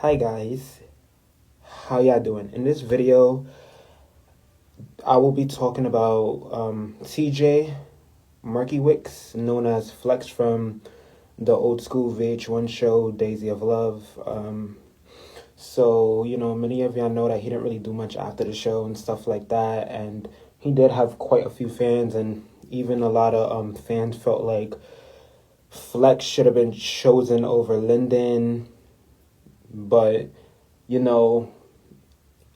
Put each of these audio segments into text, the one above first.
Hi guys, how y'all doing? In this video, I will be talking about TJ Markiewicz, known as Flex from the old school VH1 show Daisy of Love. Many of y'all know that he didn't really do much after the show and stuff like that, and he did have quite a few fans, and even a lot of fans felt like Flex should have been chosen over Lyndon, but you know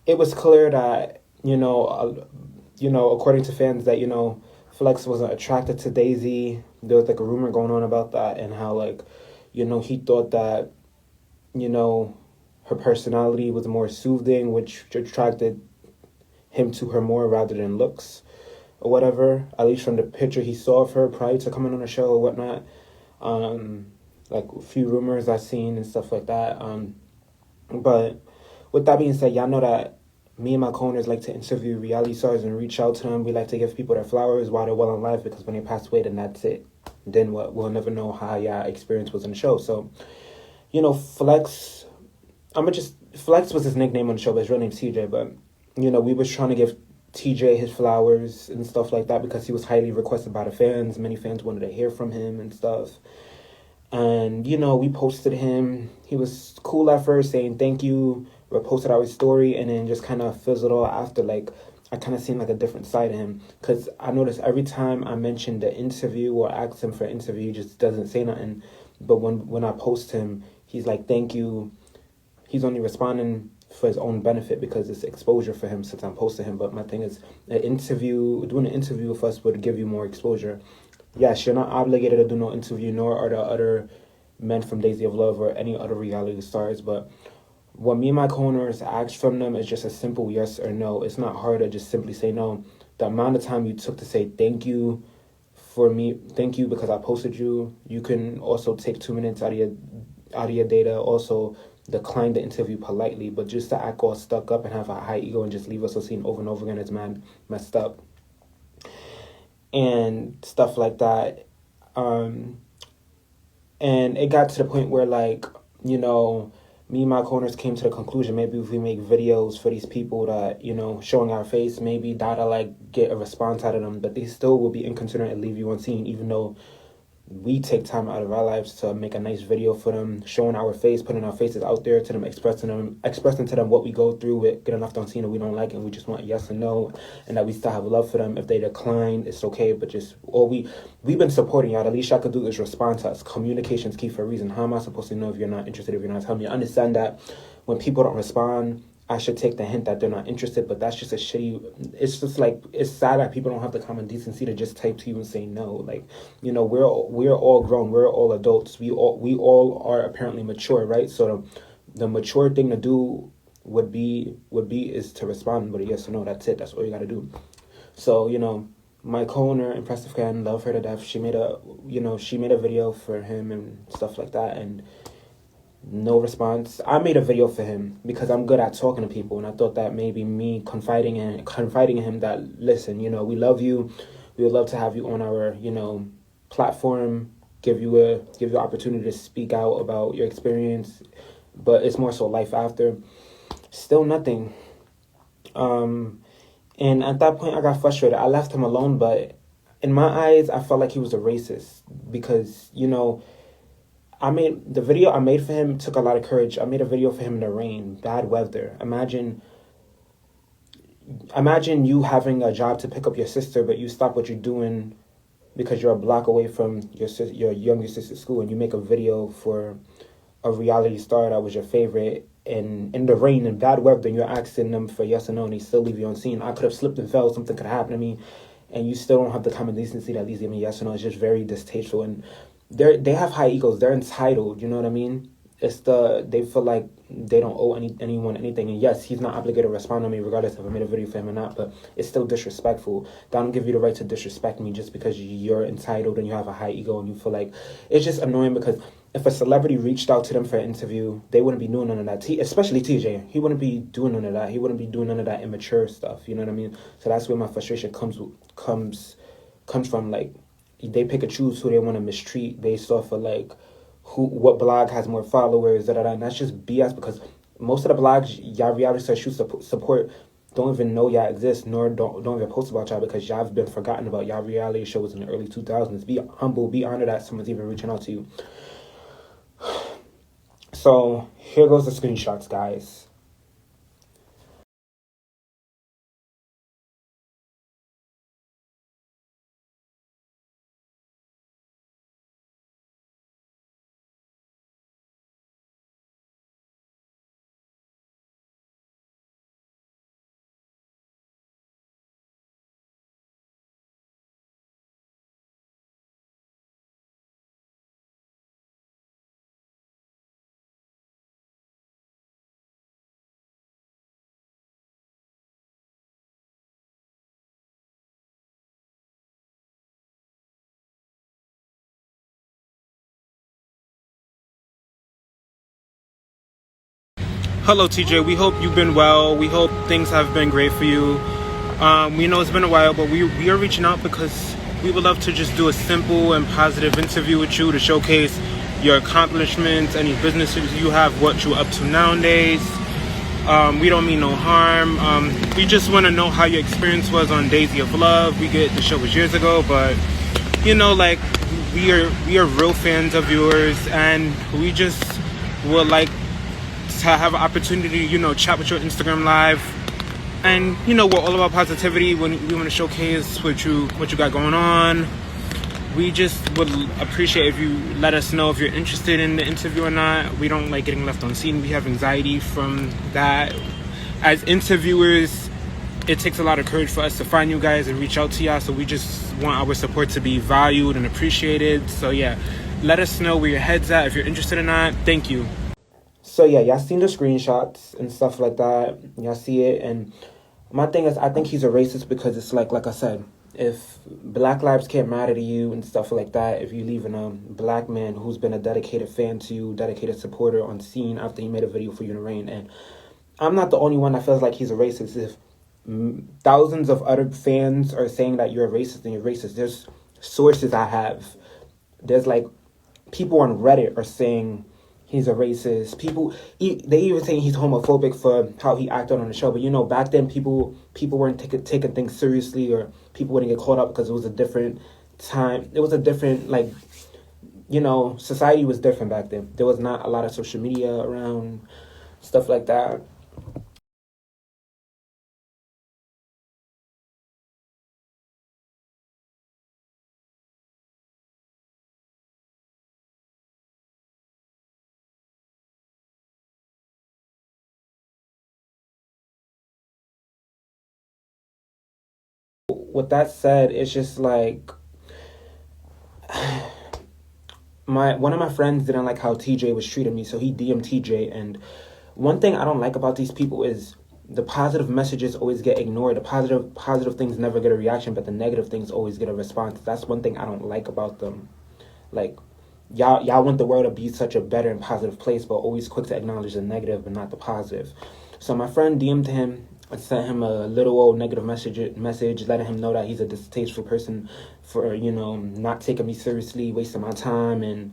it was clear that according to fans that Flex wasn't attracted to Daisy. There was like a rumor going on about that, and how he thought that her personality was more soothing, which attracted him to her more rather than looks or whatever. At least from the picture he saw of her prior to coming on the show or whatnot. Like a few rumors I've seen and stuff like that. But with that being said, y'all know that me and my co-owners like to interview reality stars and reach out to them. We like to give people their flowers while they're well in life, because when they pass away, then that's it. Then what? We'll never know how y'all experience was on the show. So, Flex, Flex was his nickname on the show, but his real name's TJ. But, we was trying to give TJ his flowers and stuff like that because he was highly requested by the fans. Many fans wanted to hear from him and stuff. And, we posted him. He was cool at first, saying thank you. We posted our story, and then just kind of fizzled all after. Like, I kind of seen like a different side of him. Because I noticed every time I mentioned the interview or asked him for an interview, he just doesn't say nothing. But when I post him, he's like, thank you. He's only responding for his own benefit because it's exposure for him since I'm posting him. But my thing is, doing an interview with us would give you more exposure. Yes, you're not obligated to do no interview, nor are the other men from Daisy of Love or any other reality stars. But what me and my co-owners asked from them is just a simple yes or no. It's not hard to just simply say no. The amount of time you took to say thank you because I posted you. You can also take 2 minutes out of your data. Also decline the interview politely, but just to act all stuck up and have a high ego and just leave us scene over and over again is messed up. And stuff like that. And it got to the point where me and my co-owners came to the conclusion, maybe if we make videos for these people that, showing our face, maybe that'll get a response out of them, but they still will be inconsiderate and leave you unseen, even though we take time out of our lives to make a nice video for them, showing our face, putting our faces out there to them, expressing to them what we go through with getting left unseen and we don't like, and we just want yes and no, and that we still have love for them. If they decline, it's okay, but we've been supporting y'all. The least y'all could do is respond to us. Communication's key for a reason. How am I supposed to know if you're not interested, if you're not telling me? I understand that when people don't respond, I should take the hint that they're not interested, but that's just it's just it's sad that people don't have the common decency to just type to you and say no. We're all grown, we're all adults, we all are apparently mature, right? So the mature thing to do would be is to respond with a yes or no. That's it. That's all you gotta do. So, my co-owner, impressive fan, love her to death. She made a video for him and stuff like that, and no response. I made a video for him because I'm good at talking to people, and I thought that maybe me confiding in him that, listen, we love you. We would love to have you on our, platform, give you an opportunity to speak out about your experience, but it's more so life after. Still nothing. And at that point I got frustrated. I left him alone, but in my eyes I felt like he was a racist because, the video I made for him took a lot of courage. I made a video for him in the rain, bad weather. Imagine you having a job to pick up your sister, but you stop what you're doing because you're a block away from your younger sister's school, and you make a video for a reality star that was your favorite in the rain and bad weather, and you're asking them for yes or no, and they still leave you unseen. I could have slipped and fell, something could happen to me, and you still don't have the common decency to at least give me yes or no. It's just very distasteful, and they have high egos. They're entitled. You know what I mean? They feel like they don't owe anyone anything. And yes, he's not obligated to respond to me regardless if I made a video for him or not. But it's still disrespectful. That don't give you the right to disrespect me just because you're entitled and you have a high ego and you feel like it's just annoying. Because if a celebrity reached out to them for an interview, they wouldn't be doing none of that. Especially TJ, he wouldn't be doing none of that. He wouldn't be doing none of that immature stuff. You know what I mean? So that's where my frustration comes from. They pick and choose who they want to mistreat based off of what blog has more followers, and that's just BS, because most of the blogs y'all reality star shoot support don't even know y'all exist, nor don't even post about y'all because y'all have been forgotten about. Y'all reality shows in the early 2000s. Be humble, be honored that someone's even reaching out to you. So here goes the screenshots, guys. Hello, TJ. We hope you've been well. We hope things have been great for you. We know it's been a while, but we are reaching out because we would love to just do a simple and positive interview with you to showcase your accomplishments, any businesses you have, what you're up to nowadays. We don't mean no harm. We just want to know how your experience was on Daisy of Love. We get the show was years ago, but like we are real fans of yours, and we just would like to have an opportunity, chat with your Instagram live. And we're all about positivity. When we want to showcase what you got going on, we just would appreciate if you let us know if you're interested in the interview or not. We don't like getting left on scene. We have anxiety from that. As interviewers, it takes a lot of courage for us to find you guys and reach out to y'all. So we just want our support to be valued and appreciated. So yeah, let us know where your head's at if you're interested or not. Thank you. So yeah, y'all seen the screenshots and stuff like that. Y'all see it, and my thing is, I think he's a racist because it's like I said, if Black lives can't matter to you and stuff like that, if you leaving a Black man who's been a dedicated fan to you, dedicated supporter on scene after he made a video for you to reign, and I'm not the only one that feels like he's a racist. If thousands of other fans are saying that you're a racist and you're racist, there's sources I have. There's people on Reddit are saying he's a racist. They even saying he's homophobic for how he acted on the show. But back then people weren't taking things seriously, or people wouldn't get caught up because it was a different time. It was a different society was different back then. There was not a lot of social media around, stuff like that. With that said, it's just one of my friends didn't like how TJ was treating me, so he DM'd TJ. And one thing I don't like about these people is the positive messages always get ignored. The positive things never get a reaction, but the negative things always get a response. That's one thing I don't like about them. Y'all want the world to be such a better and positive place, but always quick to acknowledge the negative but not the positive. So my friend DM'd him. I sent him a little old negative message letting him know that he's a distasteful person for, not taking me seriously, wasting my time, and,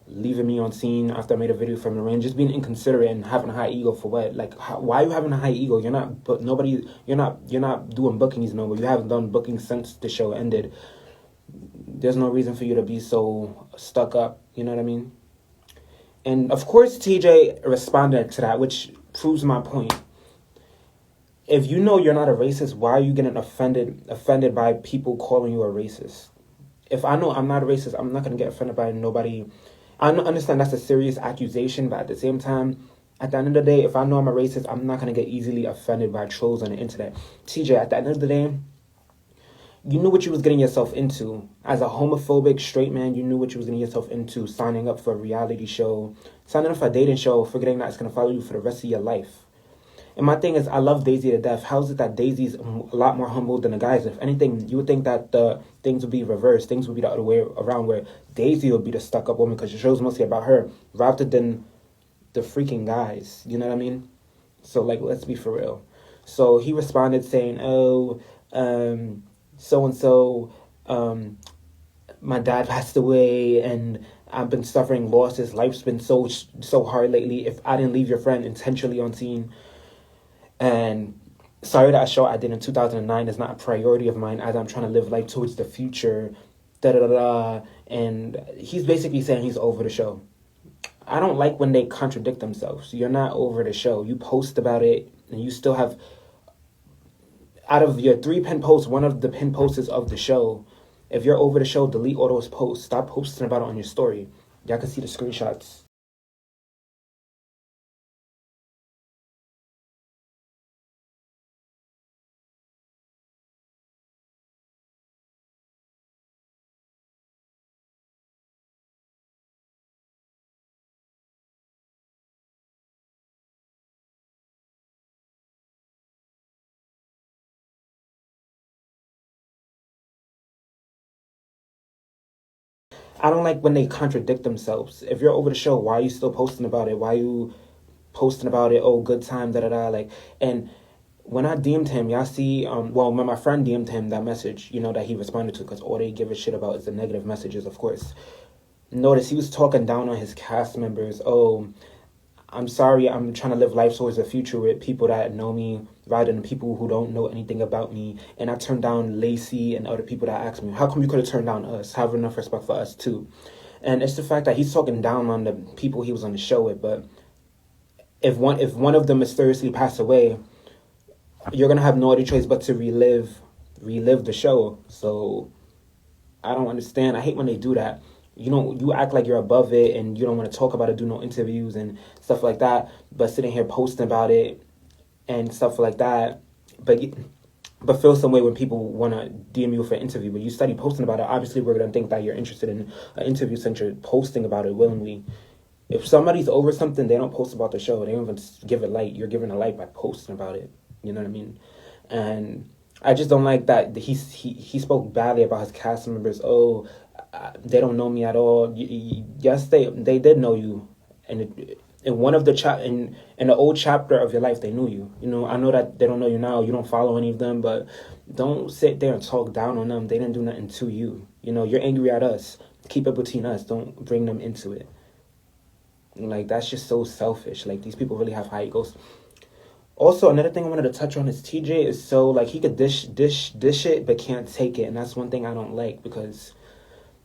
leaving me on scene after I made a video from the rain, just being inconsiderate and having a high ego for what? Why are you having a high ego? You're not doing bookings no more. You haven't done bookings since the show ended. There's no reason for you to be so stuck up. You know what I mean? And of course, TJ responded to that, which proves my point. If you know you're not a racist, why are you getting offended by people calling you a racist? If I know I'm not a racist, I'm not going to get offended by nobody. I understand that's a serious accusation, but at the same time, at the end of the day, if I know I'm a racist, I'm not going to get easily offended by trolls on the internet. TJ, at the end of the day, you knew what you was getting yourself into. As a homophobic straight man, you knew what you was getting yourself into, signing up for a reality show, signing up for a dating show, forgetting that it's going to follow you for the rest of your life. And my thing is, I love Daisy to death. How is it that Daisy's a lot more humble than the guys? If anything, you would think that the things would be reversed. Things would be the other way around, where Daisy would be the stuck-up woman because the show's mostly about her, rather than the freaking guys. You know what I mean? So, let's be for real. So he responded saying, so-and-so, my dad passed away, and I've been suffering losses. Life's been so hard lately. If I didn't leave your friend intentionally on scene, and sorry that show I did in 2009 is not a priority of mine as I'm trying to live life towards the future. Da da da da. And he's basically saying he's over the show. I don't like when they contradict themselves. You're not over the show. You post about it, and you still have, out of your 3 pin posts, one of the pin posts is of the show. If you're over the show, delete all those posts. Stop posting about it on your story. Y'all can see the screenshots. I don't like when they contradict themselves. If you're over the show, why are you still posting about it? Why are you posting about it? Oh, good time, da da da. Like, and when I DM'd him, y'all see, when my friend DM'd him that message, that he responded to, because all they give a shit about is the negative messages, of course. Notice he was talking down on his cast members. Oh, I'm sorry, I'm trying to live life towards the future with people that know me rather than people who don't know anything about me. And I turned down Lacey and other people that asked me, how come you could have turned down us? Have enough respect for us too. And it's the fact that he's talking down on the people he was on the show with. But if one of them mysteriously passed away, you're gonna have no other choice but to relive the show. So I don't understand. I hate when they do that. You act like you're above it and you don't want to talk about it, do no interviews and stuff like that, but sitting here posting about it and stuff like that, but feel some way when people want to DM you for an interview, but you study posting about it. Obviously, we're going to think that you're interested in an interview since you're posting about it willingly. If somebody's over something, they don't post about the show. They don't even give it light. You're giving a light by posting about it. You know what I mean? And I just don't like that he spoke badly about his cast members. Oh, they don't know me at all. Yes, they did know you, and in one of the in the old chapter of your life, they knew you. I know that they don't know you now. You don't follow any of them, but don't sit there and talk down on them. They didn't do nothing to you. You're angry at us. Keep it between us. Don't bring them into it. Like, that's just so selfish. Like, these people really have high egos. Also, another thing I wanted to touch on is TJ is so, like, he could dish it, but can't take it. And that's one thing I don't like, because,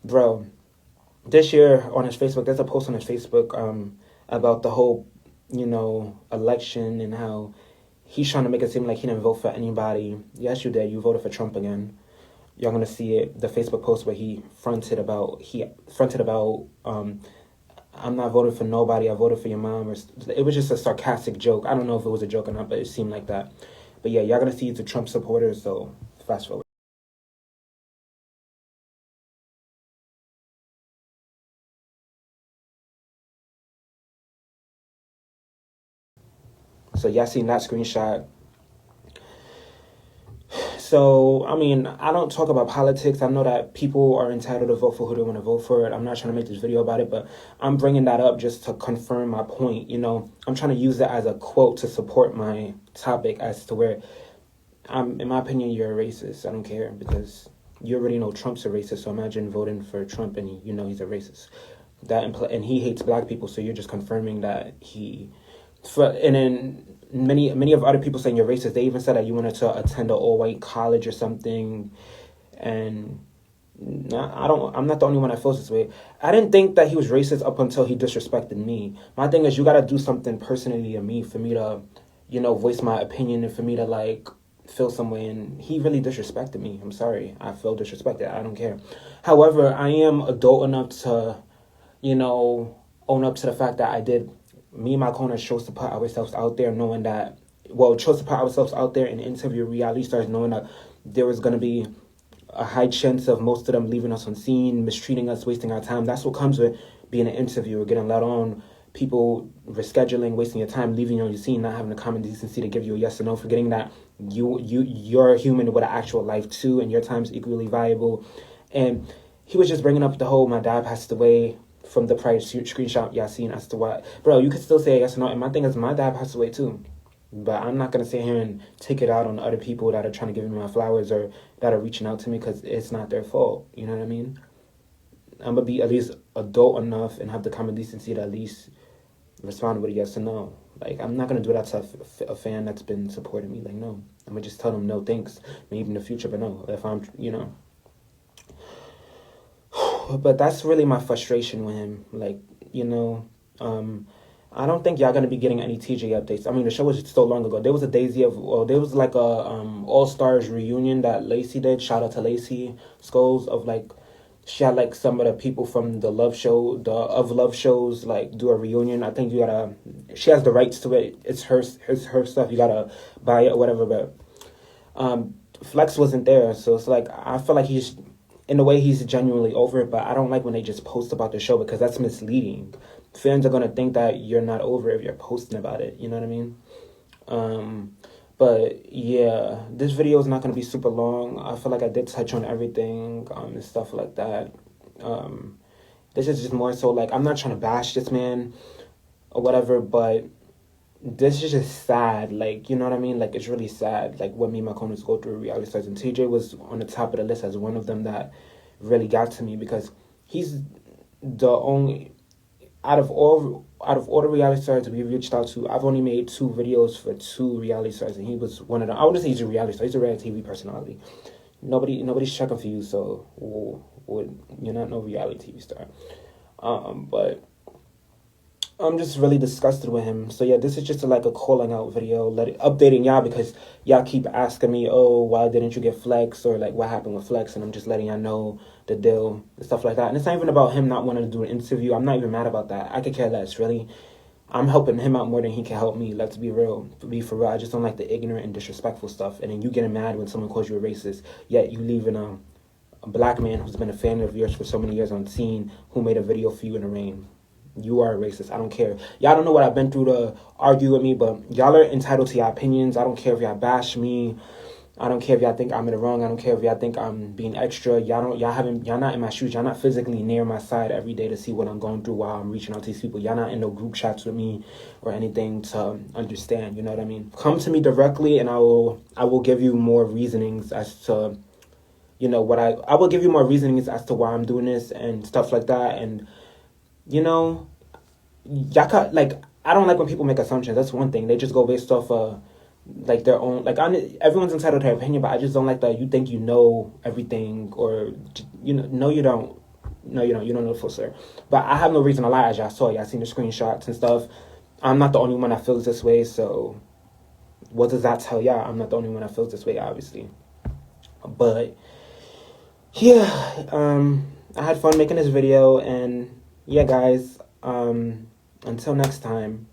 bro, this year on his Facebook, there's a post on his Facebook about the whole, election and how he's trying to make it seem like he didn't vote for anybody. Yes, you did. You voted for Trump again. You're going to see it, the Facebook post where he fronted about, I'm not voting for nobody. I voted for your mom. It was just a sarcastic joke. I don't know if it was a joke or not, but it seemed like that. But yeah, y'all gonna see the Trump supporters. So fast forward. So y'all seen that screenshot. So, I mean, I don't talk about politics. I know that people are entitled to vote for who they want to vote for. I'm not trying to make this video about it, but I'm bringing that up just to confirm my point. I'm trying to use it as a quote to support my topic as to where, in my opinion, you're a racist. I don't care, because you already know Trump's a racist. So imagine voting for Trump and he's a racist. And he hates black people. So you're just confirming that and then many of other people saying you're racist. They even said that you wanted to attend an all-white college or something, and I'm not the only one that feels this way. I didn't think that he was racist up until he disrespected me. My thing is, you gotta do something personally to me for me to, voice my opinion and for me to like feel some way. And he really disrespected me. I'm sorry, I feel disrespected. I don't care. However, I am adult enough to, own up to the fact that I did. Me and my corner chose to put ourselves out there knowing that, chose to put ourselves out there in interview reality stars knowing that there was going to be a high chance of most of them leaving us on scene, mistreating us, wasting our time. That's what comes with being an interviewer, getting let on, people rescheduling, wasting your time, leaving you on your scene, not having the common decency to give you a yes or no, forgetting that you're a human with an actual life too, and your time's equally valuable. And he was just bringing up the whole, my dad passed away, from the prior screenshot y'all seen as to what, bro, you could still say yes or no. And my thing is, my dad passed away too, but I'm not gonna sit here and take it out on other people that are trying to give me my flowers or that are reaching out to me, because it's not their fault. You know what I mean? I'm gonna be at least adult enough and have the common decency to at least respond with a yes or no. Like, I'm not gonna do that to a fan that's been supporting me. Like, no, I'm gonna just tell them no thanks, maybe in the future, but no. If I'm, but that's really my frustration with him. Like, I don't think y'all gonna be getting any TJ updates. I mean, the show was so long ago. There was a there was like a All Stars reunion that Lacey did. Shout out to Lacey Scholes of like. She had like some of the people from the Love show, the of Love shows, like do a reunion. I think you gotta. She has the rights to it. It's her stuff. You gotta buy it or whatever. But Flex wasn't there, so it's like I feel like in a way he's genuinely over it. But I don't like when they just post about the show because that's misleading. Fans are gonna think that you're not over it if you're posting about it. You know what I mean? But yeah, this video is not going to be super long. I feel like I did touch on everything and stuff like that. This is just more so like, I'm not trying to bash this man or whatever, but this is just sad. Like, you know what I mean? Like, it's really sad, like, what me and my corners go through reality stars. And TJ was on the top of the list as one of them that really got to me because he's the only... Out of all the reality stars we reached out to, I've only made 2 videos for 2 reality stars, and he was one of them. I wouldn't say he's a reality star; he's a reality TV personality. Nobody's checking for you, so you're not no reality TV star. But I'm just really disgusted with him. So yeah, this is just like a calling out video, updating y'all because y'all keep asking me, oh, why didn't you get Flex, or like what happened with Flex, and I'm just letting y'all know the deal and stuff like that. And it's not even about him not wanting to do an interview. I'm not even mad about that. I could care less, really. I'm helping him out more than he can help me. Let's be real. Be for real. I just don't like the ignorant and disrespectful stuff. And then you getting mad when someone calls you a racist, yet you leaving a black man who's been a fan of yours for so many years on scene who made a video for you in the rain. You are a racist. I don't care. Y'all don't know what I've been through to argue with me, but y'all are entitled to your opinions. I don't care if y'all bash me. I don't care if y'all think I'm in the wrong. I don't care if y'all think I'm being extra. Y'all not in my shoes. Y'all not physically near my side every day to see what I'm going through while I'm reaching out to these people. Y'all not in no group chats with me or anything to understand. You know what I mean? Come to me directly, and I will give you more reasonings as to, I will give you more reasonings as to why I'm doing this and stuff like that. And y'all cut, like, I don't like when people make assumptions. That's one thing. They just go based off like their own, like, everyone's entitled to their opinion, but I just don't like that you think you know everything, or no, you don't. No, you don't know the full story. But I have no reason to lie. As y'all saw, y'all seen the screenshots and stuff. I'm not the only one that feels this way, so what does that tell y'all? I'm not the only one that feels this way, obviously. But yeah, I had fun making this video, and yeah, guys, until next time.